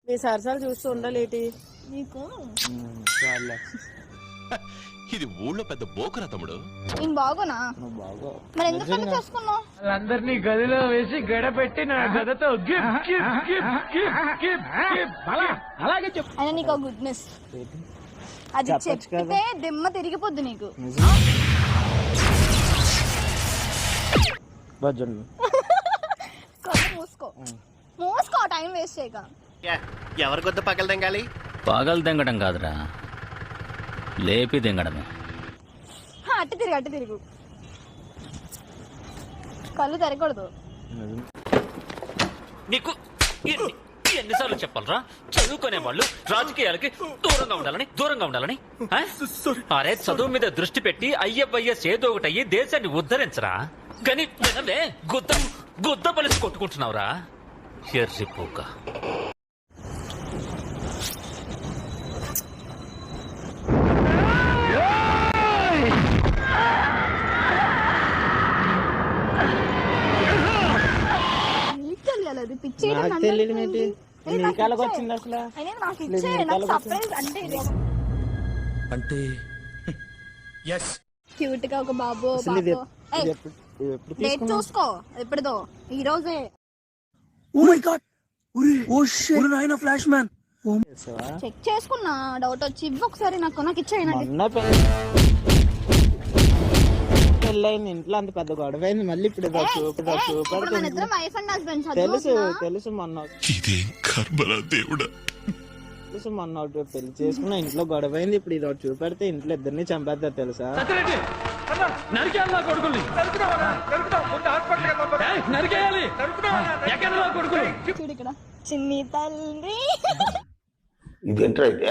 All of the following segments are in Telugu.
మీ సరసాలు చూస్తూ ఉండాలేటి నీకు ఇది ఊళ్ళో పెద్ద బోకురా తమ్ముడు. నేను బాగోనా? మరి ఎందుకు పెళ్లి చేసుకున్నావు? అందరినీ గదిలో వేసి గడపెట్టి నా గదతో అలాగే చెప్పు. అయినా నీకు గుడ్ న్యూస్, అది చెప్పితే దిమ్మ తిరిగిపోద్ది నీకు. మూసుకో మూసుకో, టైం వేస్ట్ చేయక. ఎవరి కొద్ది పగలు తెంగాలి? పగలు తెంగడం కాదురా, లేపి తెంగడమే. అట్టు తిరుగు, అట్టు తిరుగు, కళ్ళు తెరకూడదు. నీకు ఎన్నిసార్లు చెప్పాలరా, చదువుకునే వాళ్ళు రాజకీయాలకి దూరంగా ఉండాలని. అరే చదువు మీద దృష్టి పెట్టి అయ్యవయ్యస్ ఏదో ఒకటి అయ్యి దేశాన్ని ఉద్ధరించరా. కానీ వినలే, గుద్ద పలిసి కొట్టుకుంటున్నావురా ఎర్రిపోక. అంటే క్యూట్ గా ఒక బాబు డేట్ చూసుకో, ఎప్పుడుదో ఈ రోజే. చెక్ చేసుకున్నా, డౌట్ వచ్చి ఇవ్వు ఒకసారి, నాకు ఇచ్చేయండి. పెళ్ళైంది, ఇంట్లో అంత పెద్ద గొడవ అయింది, మళ్ళీ ఇప్పుడు తెలుసు తెలుసు మొన్న తెలుసు మొన్న పెళ్లి చేసుకున్న ఇంట్లో గొడవ అయింది, ఇప్పుడు ఇది ఒకటి చూపెడితే ఇంట్లో ఇద్దరిని చంపేస్తారు తెలుసా. చూడు ఇక్కడ చిన్ని తల్లి. ఇదేంట్రా అయితే?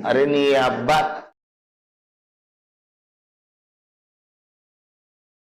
అరే నీ అబ్బా